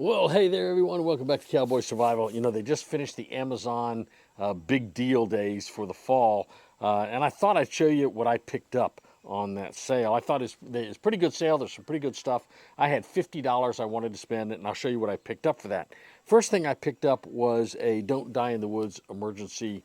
Well, hey there, everyone. Welcome back to Cowboy Survival. You know, they just finished the Amazon big deal days for the fall, and I thought I'd show you what I picked up on that sale. I thought it's a pretty good sale. There's some pretty good stuff. I had $50 I wanted to spend, and I'll show you what I picked up for that. First thing I picked up was a Don't Die in the Woods emergency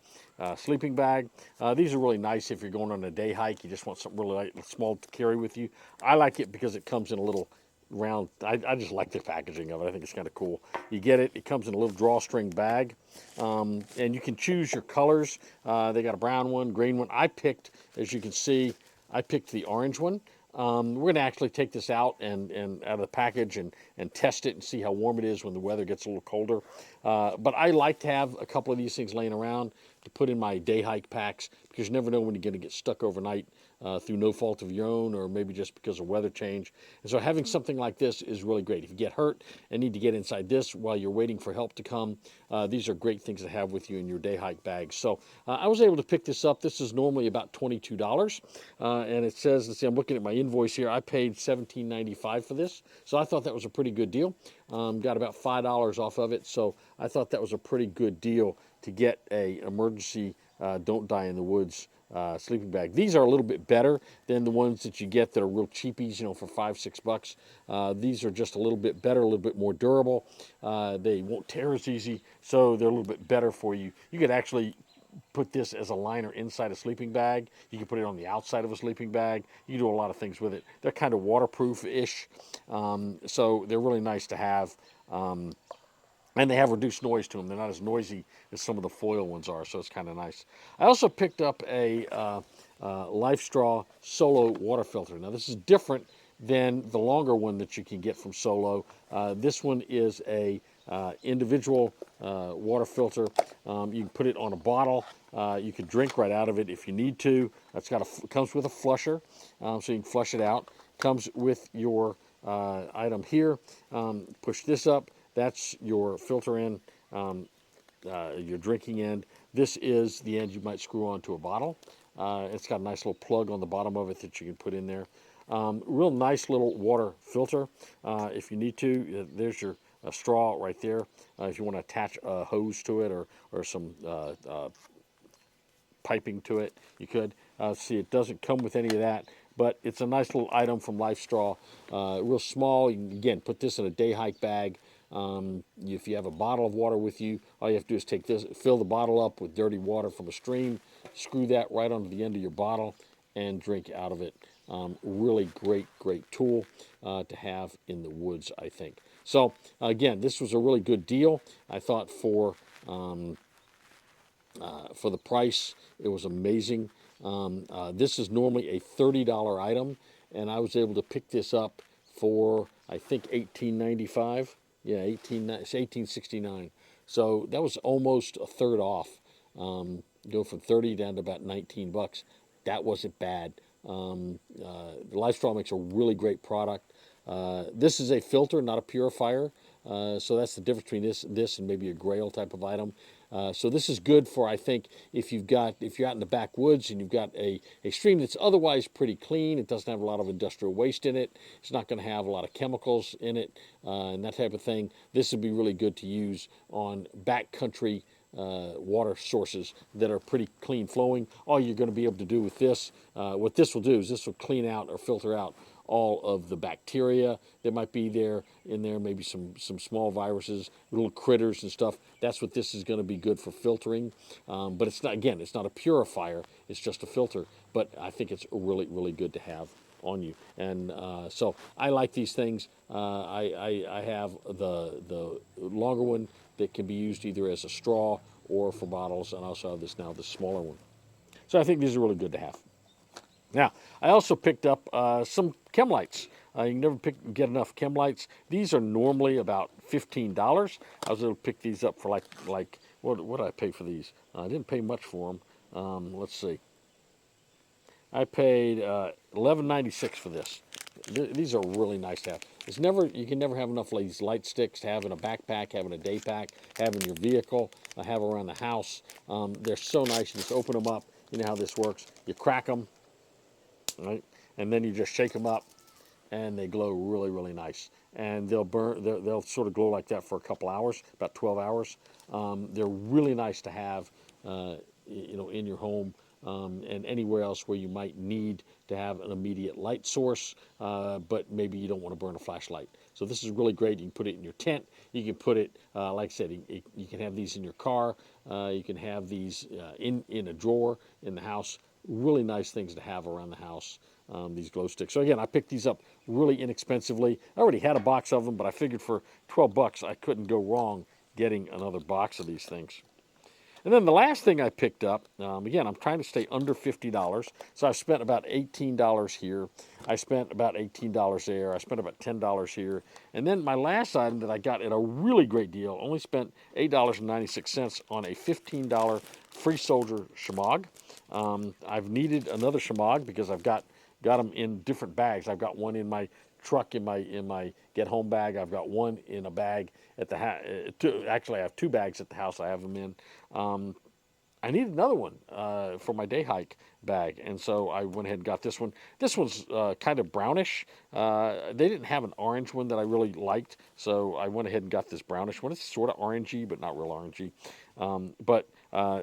sleeping bag. These are really nice if you're going on a day hike. You just want something really light, small to carry with you. I like it because it comes in a little round. I just like the packaging of it. I think it's kind of cool. You get it. It comes in a little drawstring bag, and you can choose your colors. They got a brown one, green one. I picked, as you can see, I picked the orange one. We're going to actually take this out and out of the package and test it and see how warm it is when the weather gets a little colder. But I like to have a couple of these things laying around to put in my day hike packs because you never know when you're going to get stuck overnight through no fault of your own or maybe just because of weather change. And so having something like this is really great. If you get hurt and need to get inside this while you're waiting for help to come, these are great things to have with you in your day hike bag. So I was able to pick this up. This is normally about $22. And it says, let's see, I'm looking at my invoice here. I paid $17.95 for this. So I thought that was a pretty good deal. Got about $5 off of it. So I thought that was a pretty good deal to get a emergency Don't Die in the Woods sleeping bag. These are a little bit better than the ones that you get that are real cheapies, you know, for $5-6. These are just a little bit better, a little bit more durable. They won't tear as easy, so they're a little bit better for you. You could actually put this as a liner inside a sleeping bag. You can put it on the outside of a sleeping bag. You can do a lot of things with it. They're kind of waterproof-ish, so they're really nice to have. And they have reduced noise to them. They're not as noisy as some of the foil ones are, so it's kind of nice. I also picked up a LifeStraw Solo water filter. Now, this is different than the longer one that you can get from Solo. This one is a individual water filter. You can put it on a bottle. You can drink right out of it if you need to. It comes with a flusher, so you can flush it out. Comes with your item here. Push this up. That's your filter end, your drinking end. This is the end you might screw onto a bottle. It's got a nice little plug on the bottom of it that you can put in there. Real nice little water filter if you need to. There's your straw right there. If you want to attach a hose to it or some piping to it, you could. See, it doesn't come with any of that, but it's a nice little item from LifeStraw. Real small. You can, again, put this in a day hike bag. If you have a bottle of water with you, all you have to do is take this, fill the bottle up with dirty water from a stream, screw that right onto the end of your bottle, and drink out of it. Really great tool to have in the woods, I think. So, again, this was a really good deal. I thought for the price, it was amazing. This is normally a $30 item, and I was able to pick this up for, I think, $18.95. Yeah, it's $18.69. So that was almost a third off. Go from 30 down to about 19 bucks. That wasn't bad. LifeStraw makes a really great product. This is a filter, not a purifier. So that's the difference between this and maybe a Grail type of item. So this is good for, I think, if you're out in the backwoods and you've got a stream that's otherwise pretty clean. It doesn't have a lot of industrial waste in it. It's not going to have a lot of chemicals in it and that type of thing. This would be really good to use on backcountry water sources that are pretty clean flowing. All you're going to be able to do with this, what this will do is this will clean out or filter out all of the bacteria that might be in there, maybe some small viruses, little critters and stuff. That's what this is going to be good for filtering. But it's not a purifier. It's just a filter. But I think it's really good to have on you. And so I like these things. I have the longer one that can be used either as a straw or for bottles, and I also have the smaller one. So I think these are really good to have. Now, I also picked up some chem lights. You can never get enough chem lights. These are normally about $15. I was able to pick these up for like what did I pay for these? I didn't pay much for them. Let's see. I paid $11.96 for this. These are really nice to have. You can never have enough of these light sticks to have in a backpack, have in a day pack, have in your vehicle, have around the house. They're so nice. You just open them up. You know how this works. You crack them, right? And then you just shake them up, and they glow really nice. and they'll burn. They'll sort of glow like that for a couple hours, about 12 hours. They're really nice to have, in your home. And anywhere else where you might need to have an immediate light source, but maybe you don't want to burn a flashlight. So this is really great. You can put it in your tent. You can put it, like I said, you can have these in your car. You can have these in a drawer in the house. Really nice things to have around the house, these glow sticks. So again, I picked these up really inexpensively. I already had a box of them, but I figured for 12 bucks I couldn't go wrong getting another box of these things. And then the last thing I picked up, again, I'm trying to stay under $50. So I've spent about $18 here. I spent about $18 there. I spent about $10 here. And then my last item that I got at a really great deal, only spent $8.96 on a $15 Free Soldier Shemagh. I've needed another Shemagh because I've got them in different bags. I've got one in my truck in my get home bag. I've got one in a bag at the house. Actually, I have two bags at the house. I have them in. I need another one for my day hike bag, and so I went ahead and got this one. This one's kind of brownish. They didn't have an orange one that I really liked, so I went ahead and got this brownish one. It's sort of orangey, but not real orangey. But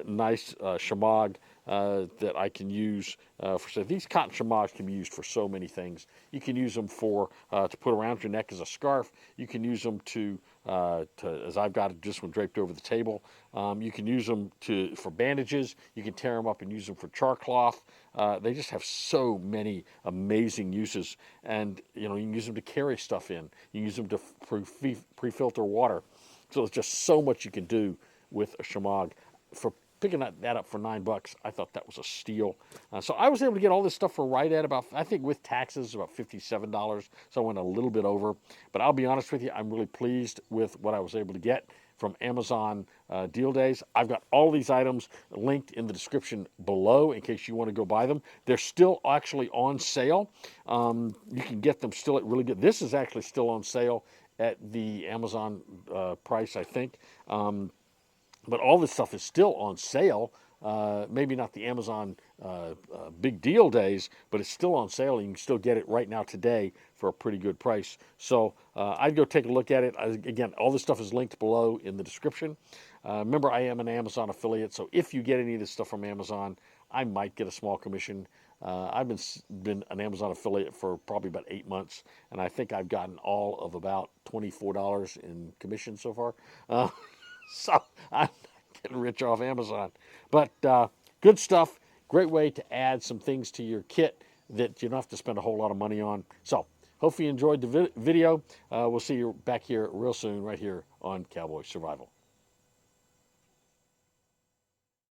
nice Shemagh that I can use for. So these cotton Shemaghs can be used for so many things. You can use them for to put around your neck as a scarf. You can use them to as I've got this one draped over the table. You can use them for bandages. You can tear them up and use them for char cloth. They just have so many amazing uses, and you can use them to carry stuff in. You can use them to pre-filter water. So there's just so much you can do with a Shemagh. For picking that up for $9, I thought that was a steal. So I was able to get all this stuff for right at about, I think with taxes, about $57. So I went a little bit over. But I'll be honest with you, I'm really pleased with what I was able to get from Amazon Deal Days. I've got all these items linked in the description below in case you want to go buy them. They're still actually on sale. You can get them still at really good. This is actually still on sale at the Amazon price, I think. But all this stuff is still on sale. Maybe not the Amazon big deal days, but it's still on sale. You can still get it right now today for a pretty good price. So I'd go take a look at it. Again, all this stuff is linked below in the description. Remember, I am an Amazon affiliate, so if you get any of this stuff from Amazon, I might get a small commission. I've been an Amazon affiliate for probably about 8 months, and I think I've gotten all of about $24 in commission so far. So I'm not getting rich off Amazon. But good stuff. Great way to add some things to your kit that you don't have to spend a whole lot of money on. So hopefully you enjoyed the video. We'll see you back here real soon right here on Cowboy Survival.